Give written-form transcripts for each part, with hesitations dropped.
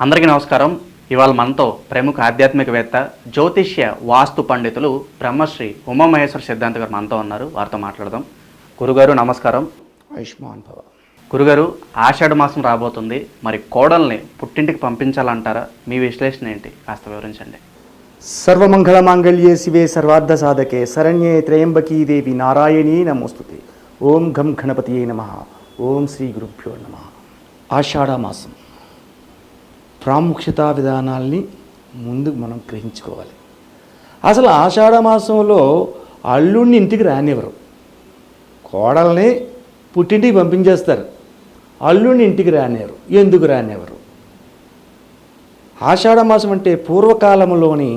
అందరికీ నమస్కారం. ఇవాళ మనతో ప్రముఖ ఆధ్యాత్మికవేత్త, జ్యోతిష్య వాస్తు పండితులు బ్రహ్మశ్రీ ఉమామహేశ్వర సిద్ధాంత్ గారు మనతో ఉన్నారు. వారితో మాట్లాడదాం. గురుగారు నమస్కారం. ఆయుష్మాన్ భవ. గురుగారు, ఆషాఢ మాసం రాబోతుంది. మరి కోడల్ని పుట్టింటికి పంపించాలంటారా? మీ విశ్లేషణ ఏంటి? కాస్త వివరించండి. సర్వమంగళ మాంగళ్యే శివే సర్వార్థ సాధకే శరణ్యే త్రయంబకీ దేవి నారాయణీ నమోస్తుతే. ఓం ఘం గణపతియే నమః. ఓం శ్రీ గురుభ్యో నమః. ఆషాఢ మాసం ప్రాముఖ్యతా విధానాల్ని ముందు మనం గ్రహించుకోవాలి. అసలు ఆషాఢ మాసంలో అల్లుడిని ఇంటికి రానివ్వరు. కోడల్ని పుట్టింటికి పంపించేస్తారు. అల్లుడిని ఇంటికి రానివ్వరు. ఎందుకు రానివ్వరు? ఆషాఢ మాసం అంటే పూర్వకాలంలోని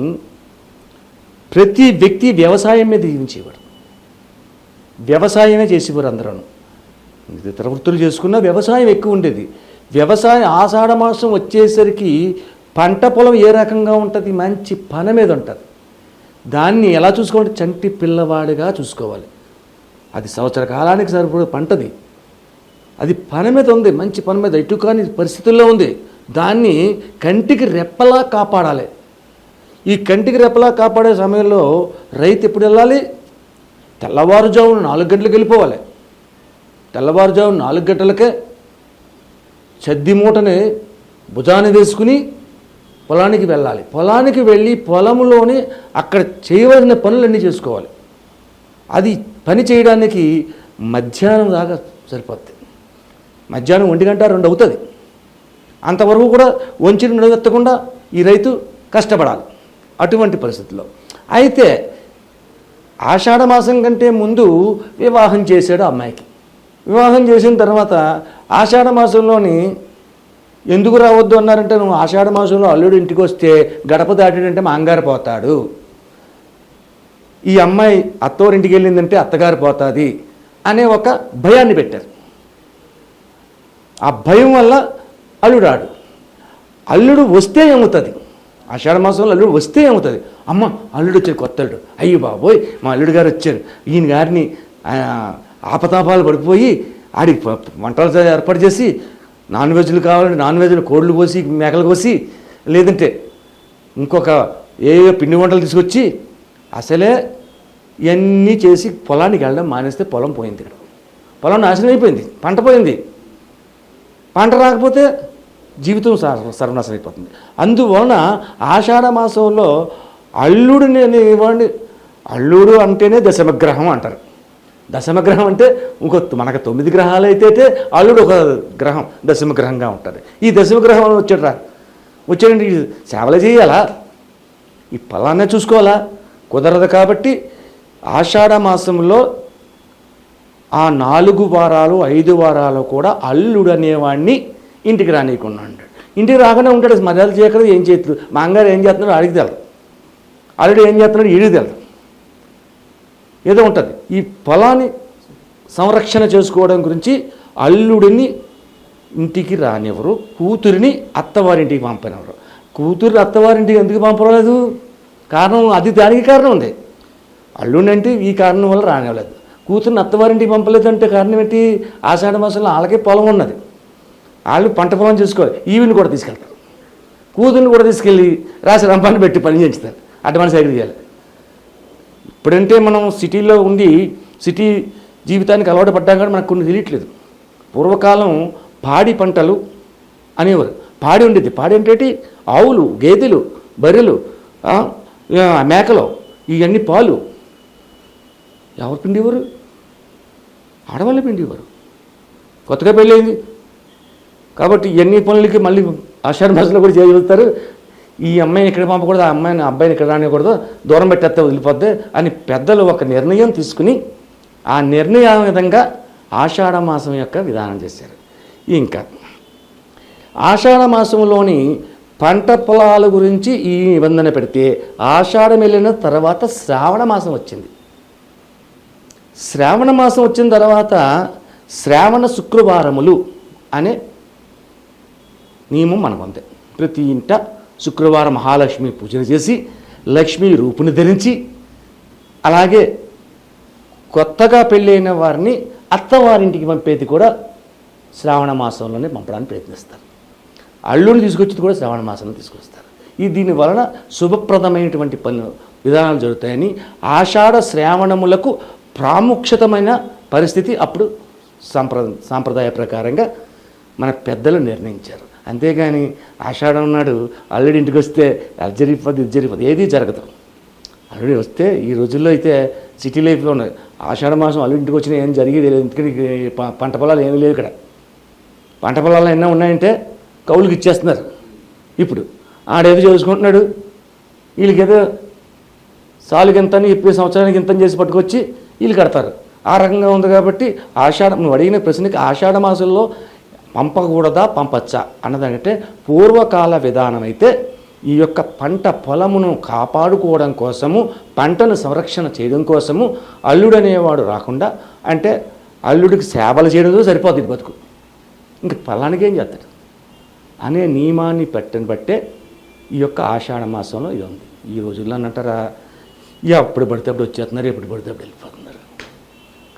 ప్రతి వ్యక్తి వ్యవసాయం మీద జీవించేవాడు. వ్యవసాయమే చేసేవారు అందరూ. ఇతర వృత్తులు చేసుకున్న వ్యవసాయం ఎక్కువ ఉండేది. వ్యవసాయం ఆషాఢ మాసం వచ్చేసరికి పంట పొలం ఏ రకంగా ఉంటుంది? మంచి పన మీద ఉంటుంది. దాన్ని ఎలా చూసుకోవాలి? చంటి పిల్లవాడిగా చూసుకోవాలి. అది సంవత్సర కాలానికి సరిపడే పంటది. అది పన మీద ఉంది, మంచి పన మీద, ఇటు కాని పరిస్థితుల్లో ఉంది. దాన్ని కంటికి రెప్పలా కాపాడాలి. ఈ కంటికి రెప్పలా కాపాడే సమయంలో రైతు ఎప్పుడు వెళ్ళాలి? తెల్లవారుజామున 4 గంటలకు వెళ్ళిపోవాలి. తెల్లవారుజామున 4 గంటలకే సద్ది మూటని భుజాన్ని వేసుకుని పొలానికి వెళ్ళాలి. పొలానికి వెళ్ళి పొలంలోనే అక్కడ చేయవలసిన పనులన్నీ చేసుకోవాలి. అది పని చేయడానికి మధ్యాహ్నం దాకా సరిపోద్ది. మధ్యాహ్నం 1 గంట 2 అవుతుంది. అంతవరకు కూడా వంచి నడవెత్తకుండా ఈ రైతు కష్టపడాలి. అటువంటి పరిస్థితుల్లో అయితే ఆషాఢ మాసం కంటే ముందు వివాహం చేశాడు అమ్మాయికి. వివాహం చేసిన తర్వాత ఆషాఢ మాసంలోని ఎందుకు రావద్దు అన్నారంటే, నువ్వు ఆషాఢ మాసంలో అల్లుడు ఇంటికి వస్తే గడప దాటాడంటే మాంగారు పోతాడు, ఈ అమ్మాయి అత్తవారింటికి వెళ్ళిందంటే అత్తగారు పోతుంది అనే ఒక భయాన్ని పెట్టారు. ఆ భయం వల్ల అల్లుడాడు. అల్లుడు వస్తే ఏమవుతుంది? ఆషాఢ మాసంలో అల్లుడు వస్తే ఏమవుతుంది? అమ్మ అల్లుడు వచ్చారు, కొత్త అల్లుడు, అయ్యి బాబోయ్ మా అల్లుడు గారు వచ్చారు, ఈయన గారిని ఆపతాపాలు పడిపోయి ఆడికి వంటలు ఏర్పాటు చేసి నాన్ వెజ్లు కావాలంటే నాన్ వెజ్లు కోళ్ళు కోసి మేకలు కోసి, లేదంటే ఇంకొక పిండి వంటలు తీసుకొచ్చి అసలే ఇవన్నీ చేసి పొలానికి వెళ్ళడం మానేస్తే పొలం పోయింది. ఇక్కడ పొలం నాశనం అయిపోయింది, పంట పోయింది. పంట రాకపోతే జీవితం సర్వనాశనం అయిపోతుంది. అందువలన ఆషాఢ మాసంలో అల్లుడిని అనేవాడిని, అల్లుడు అంటేనే దశమగ్రహం అంటారు. దశమగ్రహం అంటే మనకు 9 గ్రహాలు అయితే అల్లుడు ఒక గ్రహం దశమగ్రహంగా ఉంటుంది. ఈ దశమగ్రహం వచ్చాడంటే సేవలు చేయాలా, ఈ ఫలాన్నే చూసుకోవాలా, కుదరదు. కాబట్టి ఆషాఢ మాసంలో ఆ 4 వారాలు 5 వారాలు కూడా అల్లుడు అనేవాడిని ఇంటికి రానియకుండా ఉంటాడు. ఇంటికి రాకుండా ఉంటాడు. మర్యాద చేయకూడదు, ఏం చేస్తారు, మా అమ్మగారు ఏం చేస్తున్నాడు అడిగి తెలదు, అల్లుడు ఏం చేస్తున్నాడు ఈడికి తెలదు, ఏదో ఉంటుంది. ఈ పొలాన్ని సంరక్షణ చేసుకోవడం గురించి అల్లుడిని ఇంటికి రానివ్వరు, కూతురిని అత్తవారింటికి పంపనివ్వరు. కూతురిని అత్తవారింటికి ఎందుకు పంపలేదు? కారణం అది, దానికి కారణం ఉంది. అల్లుడిని అంటే ఈ కారణం వల్ల రానివ్వలేదు. కూతురిని అత్తవారింటికి పంపలేదు అంటే కారణం ఏంటి? ఆషాఢ మాసంలో వాళ్ళకే పొలం ఉన్నది, వాళ్ళు పంట పొలం చేసుకోవాలి. ఈవిని కూడా తీసుకెళ్తారు, కూతురిని కూడా తీసుకెళ్ళి రాసి రంపాన్ని పెట్టి పని చేయించుతారు. అటువంటి సైకిల్ చేయాలి. ఇప్పుడంటే మనం సిటీలో ఉండి సిటీ జీవితానికి అలవాటు పడ్డాం కానీ మనకు కొన్ని తెలియట్లేదు. పూర్వకాలం పాడి పంటలు అనేవారు. పాడి ఉండేది. పాడి అంటే ఆవులు, గేదెలు, బర్రెలు, మేకలు, ఇవన్నీ పాలు ఎవరు పిండేవారు? ఆడవాళ్ళే పిండేవారు. కొత్తగా పెళ్ళయింది కాబట్టి ఎన్ని పనులకి మళ్ళీ ఆషాఢ మాసంలో కూడా చేయగలుగుతారు. ఈ అమ్మాయిని ఇక్కడ పంపకూడదు, ఆ అబ్బాయిని ఇక్కడ రానివ్వకూడదు, దూరం పెట్టేస్తే వదిలిపోద్ది అని పెద్దలు ఒక నిర్ణయం తీసుకుని ఆ నిర్ణయం విధంగా ఆషాఢ మాసం యొక్క విధానం చేశారు. ఇంకా ఆషాఢ మాసంలోని పంట పొలాల గురించి ఈ నిబంధన పెడితే ఆషాఢం వెళ్ళిన తర్వాత శ్రావణ మాసం వచ్చింది. శ్రావణ మాసం వచ్చిన తర్వాత శ్రావణ శుక్రవారములు అనే నియమం మనకు ఉంది. ప్రతి ఇంట శుక్రవారం మహాలక్ష్మి పూజన చేసి లక్ష్మీ రూపుని ధరించి, అలాగే కొత్తగా పెళ్ళైన వారిని అత్తవారింటికి పంపేది కూడా శ్రావణ మాసంలోనే పంపడానికి ప్రయత్నిస్తారు. అల్లుడిని తీసుకొచ్చేది కూడా శ్రావణ మాసంలో తీసుకొస్తారు. దీని వలన శుభప్రదమైనటువంటి విధానాలు జరుగుతాయని ఆషాఢ శ్రావణములకు ప్రాముఖ్యతమైన పరిస్థితి అప్పుడు సాంప్రదాయ ప్రకారంగా మన పెద్దలు నిర్ణయించారు. అంతేగాని ఆషాఢం నాడు అల్లుడి ఇంటికి వస్తే అది జరిగిపోదు ఏదీ జరగదు. అల్లుడి వస్తే ఈ రోజుల్లో అయితే సిటీ లైఫ్లో ఉన్నది. ఆషాఢ మాసం అల్లుడి ఇంటికి వచ్చినా ఏం జరిగేది లేదు. ఎందుకంటే పంట పొలాలు ఏమీ లేవు ఇక్కడ. పంట పొలాలు ఎన్నో ఉన్నాయంటే కౌలుకి ఇచ్చేస్తున్నారు. ఇప్పుడు ఆడేదో చేసుకుంటున్నాడు, వీళ్ళకేదో సాలుకి ఎంతని చెప్పి సంవత్సరానికి ఇంతని చేసి పట్టుకొచ్చి వీళ్ళు కడతారు. ఆ రకంగా ఉంది కాబట్టి నువ్వు అడిగిన ప్రశ్నకి ఆషాఢ మాసంలో పంపకూడదా పంపచ్చా అన్నదంటే పూర్వకాల విధానం అయితే ఈ యొక్క పంట పొలమును కాపాడుకోవడం కోసము, పంటను సంరక్షణ చేయడం కోసము అల్లుడు అనేవాడు రాకుండా, అంటే అల్లుడికి సేవలు చేయడంతో సరిపోతుంది బతుకు, ఇంక పొలానికి ఏం చేస్తాడు అనే నియమాన్ని బట్టే ఈ యొక్క ఆషాఢ మాసంలో ఇది ఉంది. ఈ రోజుల్లో అంటారా ఎప్పుడు పడితే అప్పుడు వచ్చేస్తున్నారు, ఎప్పుడు పడితే అప్పుడు వెళ్ళిపోతున్నారు.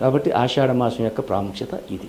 కాబట్టి ఆషాఢ మాసం యొక్క ప్రాముఖ్యత ఇది.